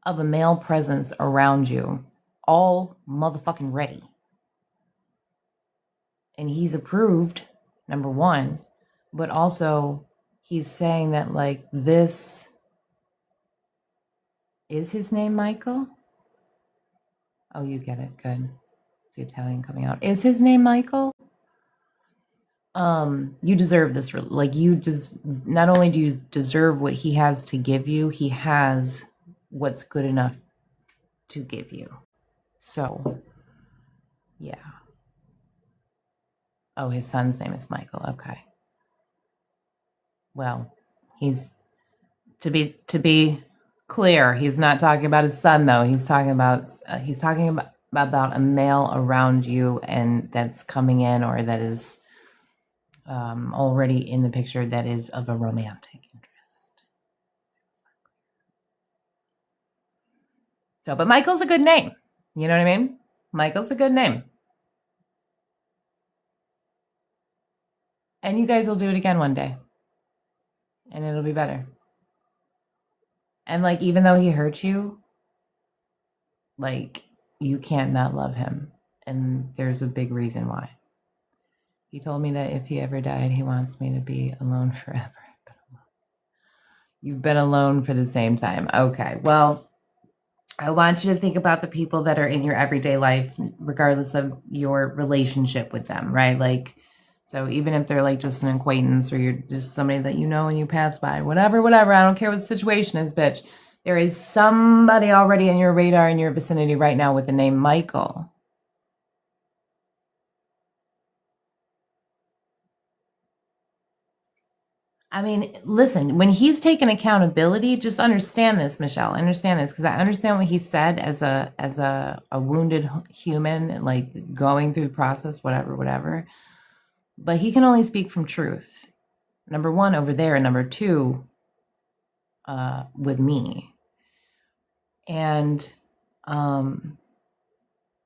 of a male presence around you all motherfucking ready. and he's approved, number one, but also he's saying that like this is his name, Michael. Oh, you get it. Good. It's the Italian coming out. Is his name Michael? You deserve this. Like you just, not only do you deserve what he has to give you, he has what's good enough to give you. So, yeah. Oh, his son's name is Michael. Okay. Well, he's to be clear, he's not talking about his son though. He's talking about a male around you and that's coming in or that is already in the picture that is of a romantic interest. So, but Michael's a good name. You know what I mean? Michael's a good name. And you guys will do it again one day. And it'll be better. And like, even though he hurt you, like, you can't not love him. And there's a big reason why. He told me that if he ever died, he wants me to be alone forever. You've been alone for the same time. Okay, well, I want you to think about the people that are in your everyday life, regardless of your relationship with them, right? Like, so even if they're like just an acquaintance or you're just somebody that you know and you pass by, whatever, I don't care what the situation is, bitch. There is somebody already in your radar in your vicinity right now with the name Michael. I mean, listen, when he's taking accountability, just understand this, Michelle. Understand this, because I understand what he said as a wounded human, like going through the process, whatever. But he can only speak from truth. Number one, over there, and number two, with me. And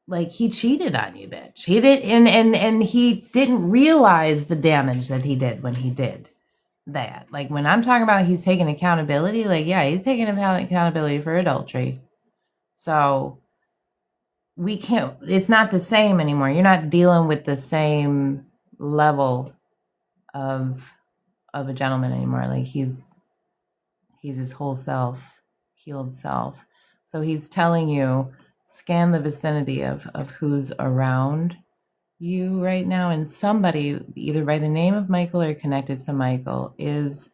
like he cheated on you, bitch. He did, and he didn't realize the damage that he did when he did that. Like when I'm talking about he's taking accountability, like, yeah, he's taking accountability for adultery. So we can't, it's not the same anymore. You're not dealing with the same level of a gentleman anymore. Like he's his whole self, healed self. So he's telling you, scan the vicinity of who's around you right now, and somebody either by the name of Michael or connected to Michael is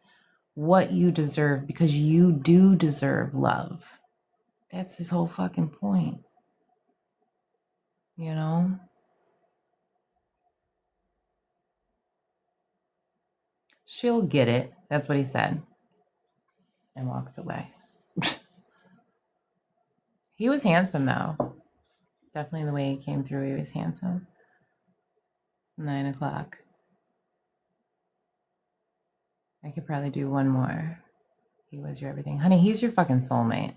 what you deserve, because you do deserve love. That's his whole fucking point. You know? She'll get it. That's what he said. And walks away. He was handsome though. Definitely the way he came through, he was handsome. 9 o'clock. I could probably do one more. He was your everything. Honey, he's your fucking soulmate.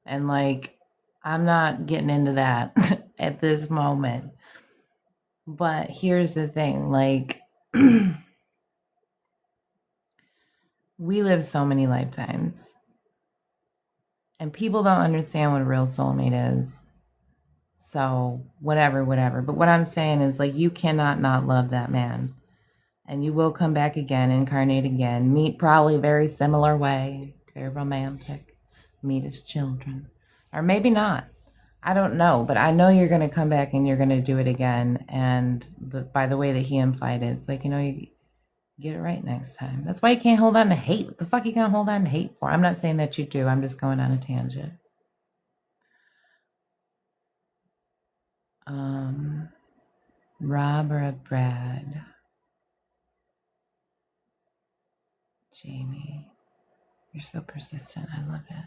And like, I'm not getting into that at this moment. But here's the thing, like, we live so many lifetimes. And people don't understand what a real soulmate is. So whatever. But what I'm saying is, like, you cannot not love that man. And you will come back again, incarnate again, meet probably a very similar way, very romantic, meet his children. Or maybe not. I don't know, but I know you're going to come back and you're going to do it again. And by the way that he implied it, it's like, you know, you get it right next time. That's why you can't hold on to hate. What the fuck are you going to hold on to hate for? I'm not saying that you do. I'm just going on a tangent. Rob or a Brad? Jamie, you're so persistent. I love it.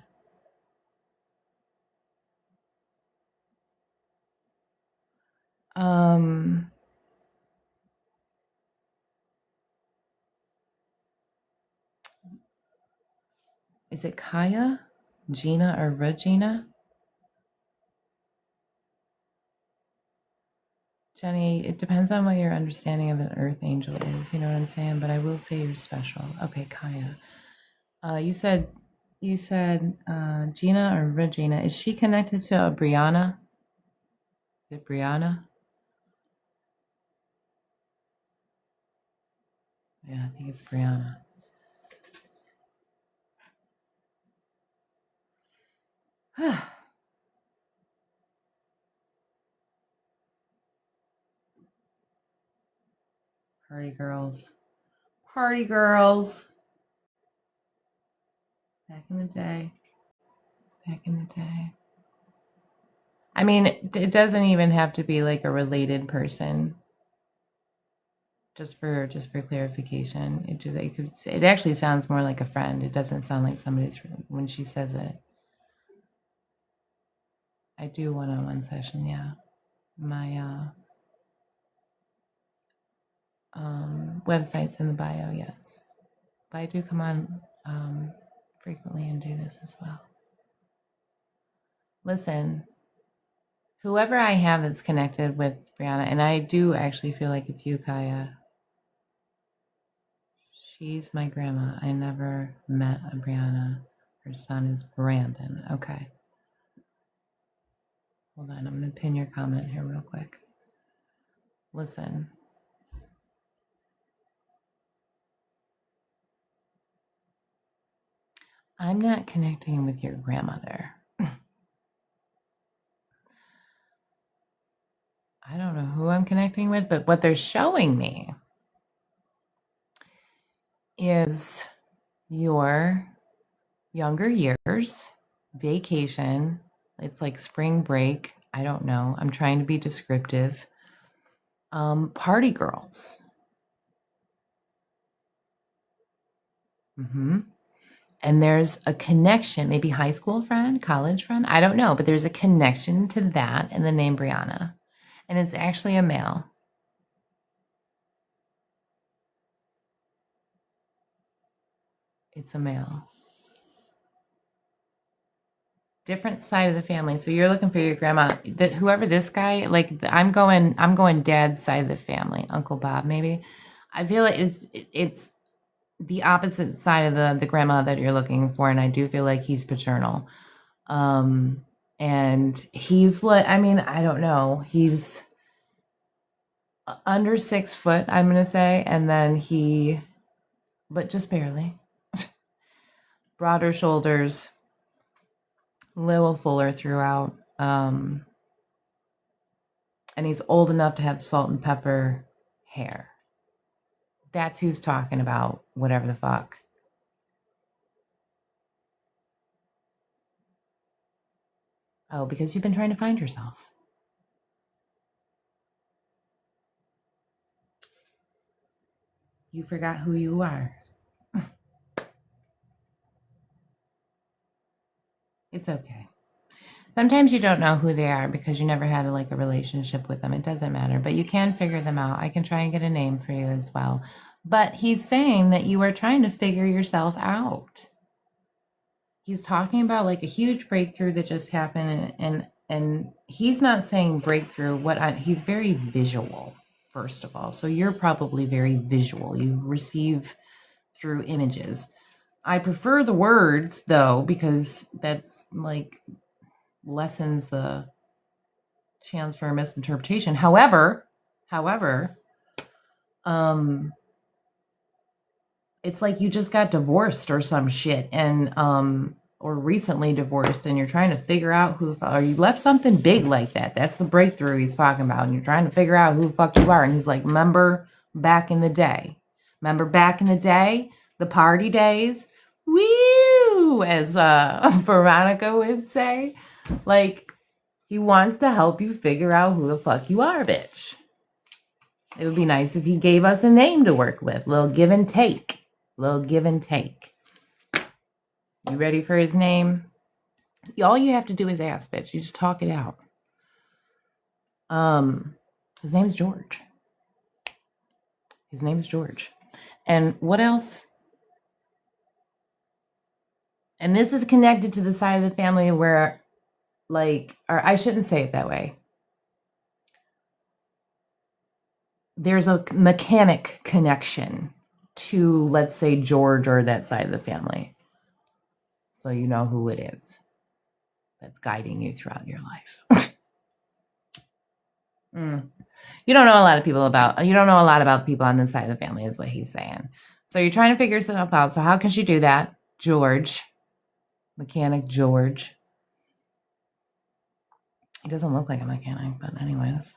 Is it Kaya, Gina, or Regina? Jenny, it depends on what your understanding of an earth angel is. You know what I'm saying? But I will say you're special. Okay, Kaya. You said Gina or Regina. Is she connected to Brianna? Is it Brianna? Yeah, I think it's Brianna. Party girls. Party girls. Back in the day. Back in the day. I mean, it doesn't even have to be like a related person. Just for clarification, it actually sounds more like a friend. It doesn't sound like somebody's when she says it. I do one-on-one session, yeah. My website's in the bio, yes. But I do come on frequently and do this as well. Listen, whoever I have that's connected with Brianna, and I do actually feel like it's you, Kaya. She's my grandma. I never met a Brianna. Her son is Brandon. Okay. Hold on, I'm going to pin your comment here real quick. Listen. I'm not connecting with your grandmother. I don't know who I'm connecting with, but what they're showing me is your younger years, vacation. It's like spring break. I don't know. I'm trying to be descriptive. Party girls. And there's a connection, maybe high school friend, college friend. I don't know, but there's a connection to that and the name Brianna. And it's actually a male. It's a male. Different side of the family. So you're looking for your grandma. Whoever this guy, like I'm going dad's side of the family, Uncle Bob, maybe. I feel like it's the opposite side of the grandma that you're looking for, and I do feel like he's paternal. And he's like, I mean, I don't know. He's under 6 foot, I'm gonna say, and then but just barely. Broader shoulders, little fuller throughout. And he's old enough to have salt and pepper hair. That's who's talking about whatever the fuck. Oh, because you've been trying to find yourself. You forgot who you are. It's okay. Sometimes you don't know who they are because you never had a relationship with them. It doesn't matter, but you can figure them out. I can try and get a name for you as well. But he's saying that you are trying to figure yourself out. He's talking about like a huge breakthrough that just happened, and he's not saying breakthrough. He's very visual, first of all. So you're probably very visual. You receive through images. I prefer the words though, because that's like lessens the chance for a misinterpretation. However, it's like you just got divorced or some shit, and or recently divorced, and you're trying to figure out or you left something big like that. That's the breakthrough he's talking about, and you're trying to figure out who the fuck you are. And he's like, remember back in the day, the party days, woo, as Veronica would say. Like, he wants to help you figure out who the fuck you are, bitch. It would be nice if he gave us a name to work with. Little give and take. You ready for his name? All you have to do is ask, bitch. You just talk it out. His name is George. And what else? And this is connected to the side of the family where, or I shouldn't say it that way. There's a mechanic connection to, let's say, George or that side of the family. So you know who it is that's guiding you throughout your life. Mm. You don't know a lot of people about, you don't know a lot about the people on this side of the family, is what he's saying. So you're trying to figure stuff out. So how can she do that? George, mechanic George. He doesn't look like a mechanic, but anyways.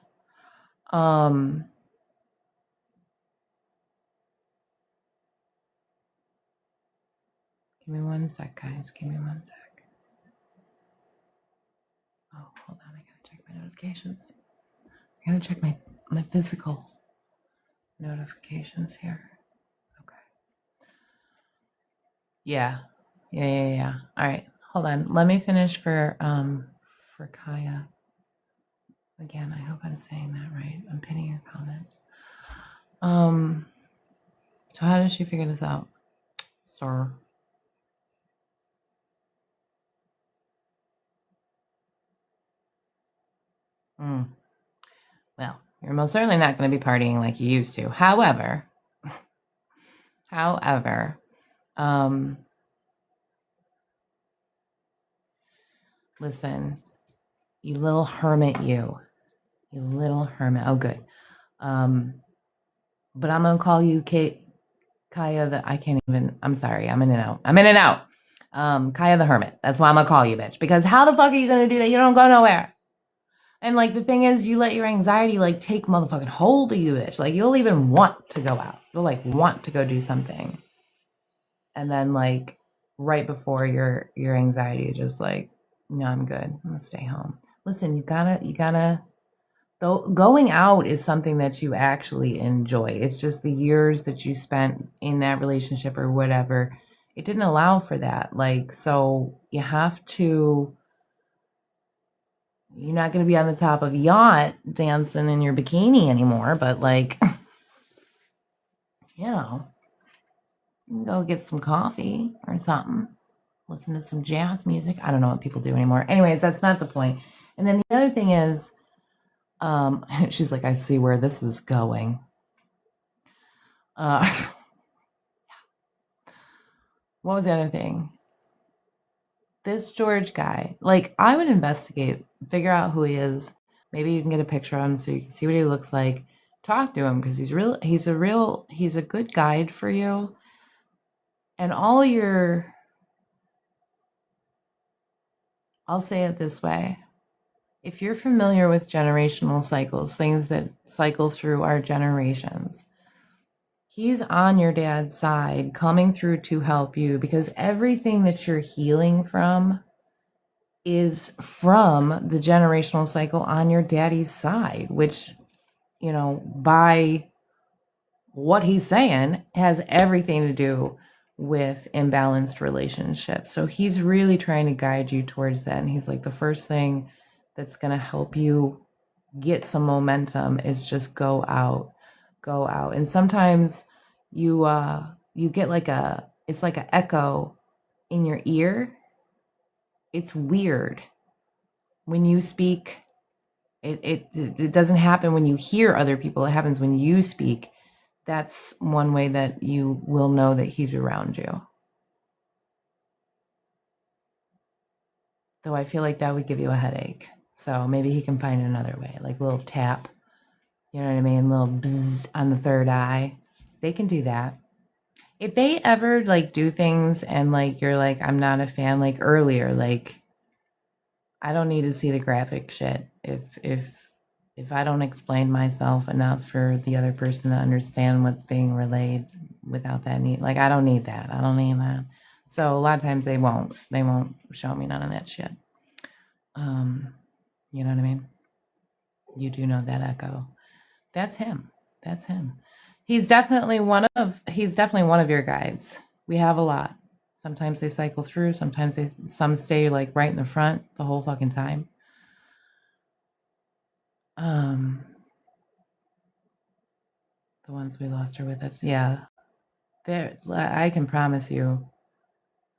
Give me one sec, guys. Give me one sec. Oh, hold on. I gotta check my notifications. I gotta check my physical notifications here. Okay. Yeah. All right. Hold on. Let me finish for Kaya. Again, I hope I'm saying that right. I'm pinning your comment. So how does she figure this out, sir? Well, you're most certainly not going to be partying like you used to. However, listen, you little hermit, you little hermit. Oh, good. But I'm gonna call you Kaya the. I can't even. I'm sorry. I'm in and out. Kaya the hermit. That's why I'm gonna call you, bitch. Because how the fuck are you gonna do that? You don't go nowhere. And like the thing is, you let your anxiety like take motherfucking hold of you, bitch. Like you'll even want to go out. You'll like want to go do something. And then like right before your anxiety just like, no, I'm good. I'm gonna stay home. Listen, you gotta though going out is something that you actually enjoy. It's just the years that you spent in that relationship or whatever, it didn't allow for that. Like, so you have to, you're not going to be on the top of a yacht dancing in your bikini anymore, but like, you know, you can go get some coffee or something, listen to some jazz music. I don't know what people do anymore. Anyways, that's not the point. And then the other thing is, she's like, I see where this is going. What was the other thing? This George guy, like, I would investigate, figure out who he is. Maybe you can get a picture of him so you can see what he looks like. Talk to him because he's a good guide for you. And all your, I'll say it this way. If you're familiar with generational cycles, things that cycle through our generations, he's on your dad's side, coming through to help you because everything that you're healing from is from the generational cycle on your daddy's side, which, you know, by what he's saying, has everything to do with imbalanced relationships. So he's really trying to guide you towards that. And he's like, the first thing that's going to help you get some momentum is just go out. And sometimes you get like it's like an echo in your ear. It's weird. When you speak, it doesn't happen when you hear other people. It happens when you speak. That's one way that you will know that he's around you. Though I feel like that would give you a headache. So maybe he can find another way, like a little tap. You know what I mean? A little bzzz on the third eye. They can do that. If they ever like do things and like you're like, I'm not a fan, like earlier, like I don't need to see the graphic shit. If I don't explain myself enough for the other person to understand what's being relayed without that need, like I don't need that. So a lot of times they won't show me none of that shit. You know what I mean? You do know that echo. That's him. He's definitely one of your guides. We have a lot. Sometimes they cycle through, some stay like right in the front the whole fucking time. The ones we lost are with us. Yeah. I can promise you.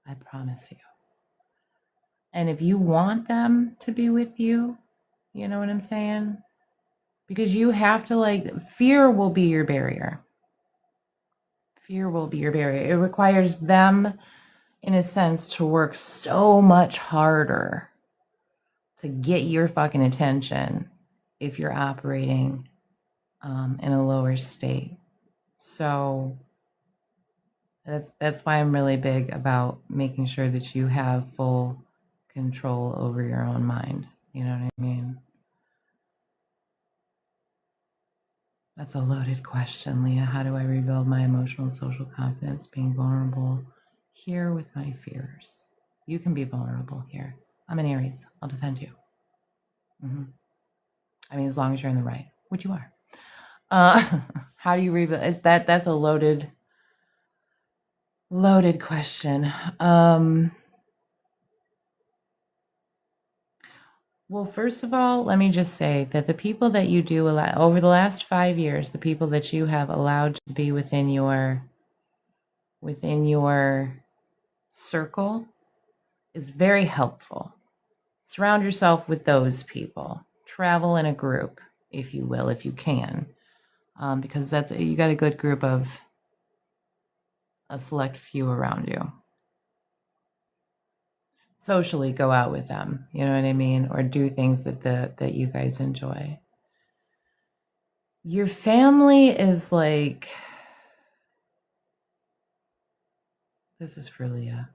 I promise you. And if you want them to be with you, you know what I'm saying? Because you have to like, fear will be your barrier. It requires them, in a sense, to work so much harder to get your fucking attention if you're operating in a lower state. So that's why I'm really big about making sure that you have full control over your own mind. You know what I mean? That's a loaded question, Leah. How do I rebuild my emotional and social confidence being vulnerable here with my fears? You can be vulnerable here. I'm an Aries. I'll defend you. I mean, as long as you're in the right, which you are. How do you rebuild? That's a loaded question. Well, first of all, let me just say that the people that you do allow over the last 5 years, the people that you have allowed to be within your circle is very helpful. Surround yourself with those people. Travel in a group, if you will, if you can, because you got a good group of a select few around you. Socially, go out with them, you know what I mean, or do things that you guys enjoy. Your family is like, this is for Leah.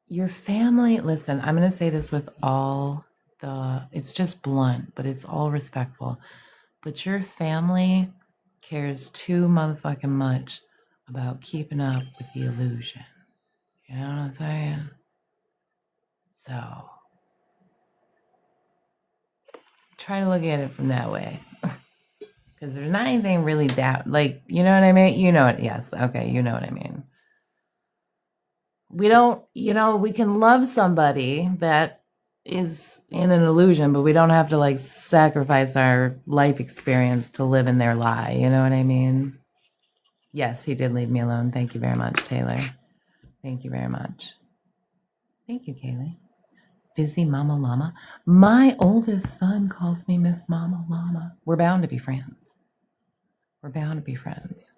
Your family, listen, I'm going to say this with it's just blunt, but it's all respectful. But your family cares too motherfucking much about keeping up with the illusion. You know what I'm saying? So try to look at it from that way. Because there's not anything really that, like, you know what I mean? You know it. Yes. Okay. You know what I mean. We don't, we can love somebody that is in an illusion, but we don't have to like sacrifice our life experience to live in their lie. You know what I mean? Yes, he did leave me alone. Thank you very much, Taylor. Thank you very much. Thank you, Kaylee. Fizzy Mama Llama. My oldest son calls me Miss Mama Llama. We're bound to be friends. We're bound to be friends.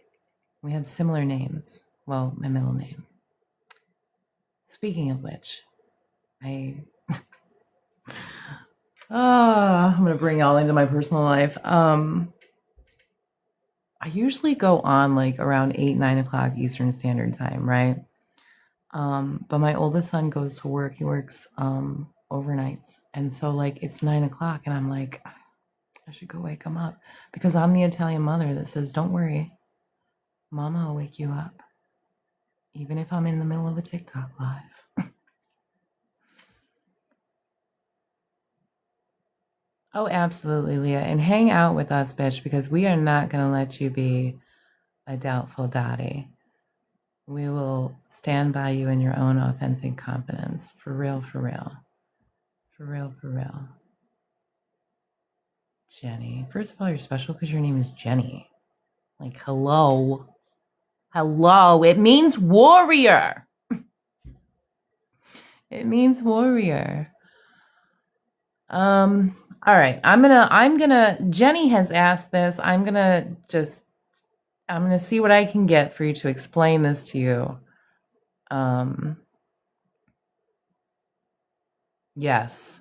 We have similar names. Well, my middle name. Speaking of which, I'm going to bring y'all into my personal life. I usually go on like around 8, 9 o'clock Eastern Standard Time, right? But my oldest son goes to work. He works overnights. And so like it's 9 o'clock and I'm like, I should go wake him up because I'm the Italian mother that says, don't worry, Mama will wake you up. Even if I'm in the middle of a TikTok live. Oh, absolutely, Leah. And hang out with us, bitch, because we are not going to let you be a doubtful daddy. We will stand by you in your own authentic confidence. For real, for real. For real, for real. Jenny. First of all, you're special because your name is Jenny. Like, hello. Hello. It means warrior. It means warrior. All right. I'm gonna Jenny has asked this. I'm gonna see what I can get for you to explain this to you. Yes.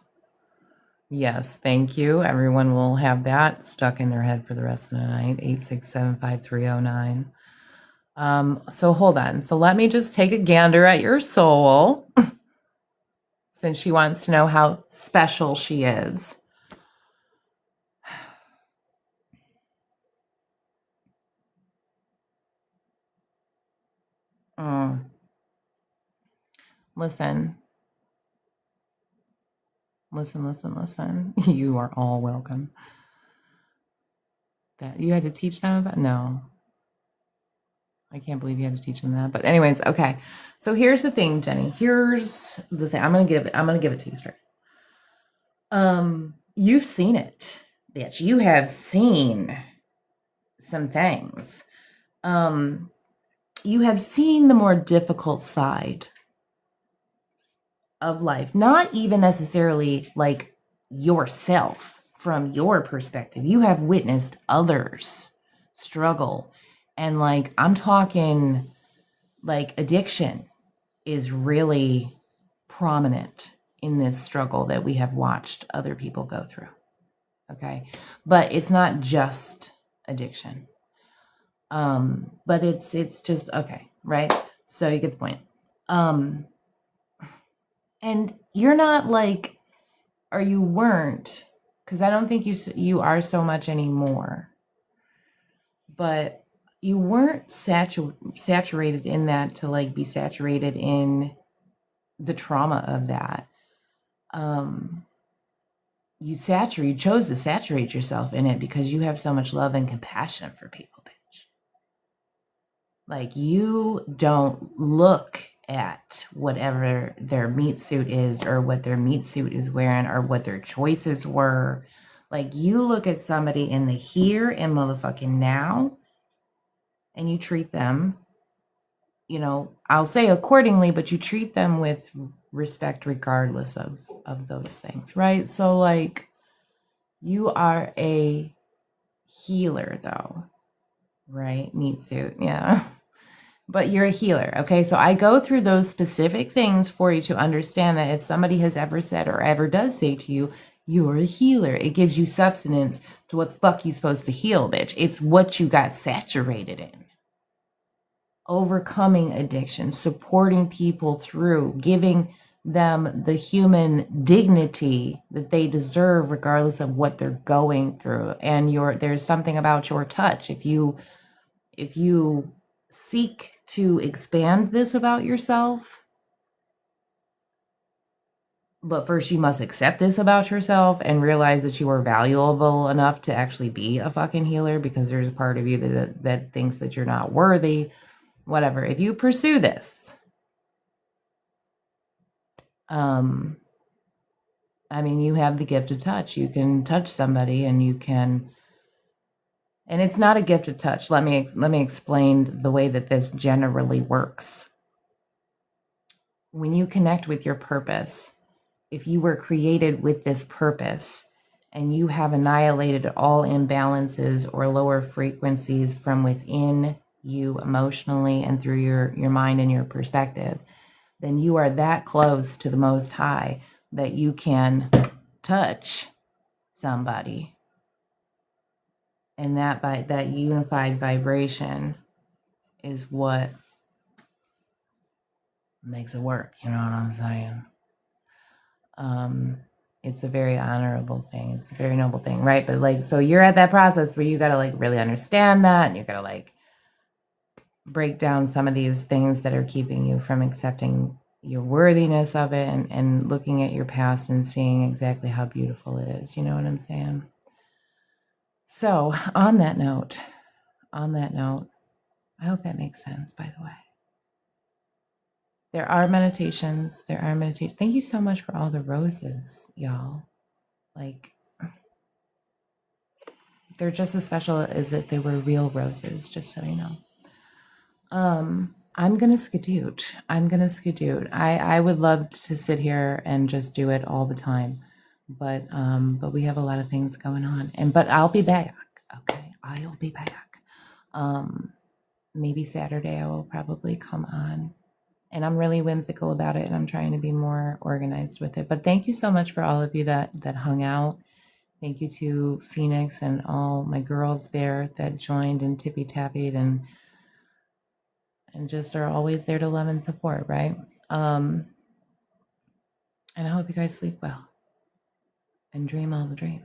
Yes, thank you. Everyone will have that stuck in their head for the rest of the night. 8675309. So hold on. So let me just take a gander at your soul. Since she wants to know how special she is. Listen. Listen. You are all welcome. That you had to teach them about? No. I can't believe you had to teach them that. But anyways, okay. So here's the thing, Jenny. Here's the thing. I'm gonna give it to you straight. You've seen it, bitch. You have seen some things. You have seen the more difficult side of life, not even necessarily like yourself from your perspective. You have witnessed others struggle. And like, I'm talking like addiction is really prominent in this struggle that we have watched other people go through. Okay. But it's not just addiction. But it's just okay, right? So you get the point. And you're not like, or you weren't, because I don't think you are so much anymore. But you weren't saturated in that to like be saturated in the trauma of that. You chose to saturate yourself in it because you have so much love and compassion for people, bitch. Like, you don't look at whatever their meat suit is or what their meat suit is wearing or what their choices were. Like, you look at somebody in the here and motherfucking now, and you treat them, I'll say accordingly, but you treat them with respect regardless of those things, right? So, like, you are a healer, though, right? Meat suit, yeah. But you're a healer, okay? So I go through those specific things for you to understand that if somebody has ever said or ever does say to you, you're a healer, it gives you substance to what the fuck you supposed to heal, bitch. It's what you got saturated in. Overcoming addiction, supporting people through, giving them the human dignity that they deserve regardless of what they're going through. And there's something about your touch. If you seek to expand this about yourself, but first you must accept this about yourself and realize that you are valuable enough to actually be a fucking healer, because there's a part of you that thinks that you're not worthy, whatever. If you pursue this, I mean, you have the gift of touch. You can touch somebody and it's not a gift of touch. Let me explain the way that this generally works. When you connect with your purpose, if you were created with this purpose and you have annihilated all imbalances or lower frequencies from within you emotionally and through your mind and your perspective, then you are that close to the Most High that you can touch somebody. And that unified vibration is what makes it work. You know what I'm saying? It's a very honorable thing. It's a very noble thing, right? But like, so you're at that process where you got to like really understand that, and you got to like break down some of these things that are keeping you from accepting your worthiness of it, and looking at your past and seeing exactly how beautiful it is. You know what I'm saying? So on that note, I hope that makes sense, by the way. There are meditations. Thank you so much for all the roses, y'all. Like, they're just as special as if they were real roses, just so you know. I'm gonna skedoot. I would love to sit here and just do it all the time, but we have a lot of things going on, but I'll be back. Okay, I'll be back. Maybe Saturday I will probably come on, and I'm really whimsical about it, and I'm trying to be more organized with it. But thank you so much for all of you that hung out. Thank you to Phoenix and all my girls there that joined and tippy-tappied and just are always there to love and support, right? And I hope you guys sleep well and dream all the dreams.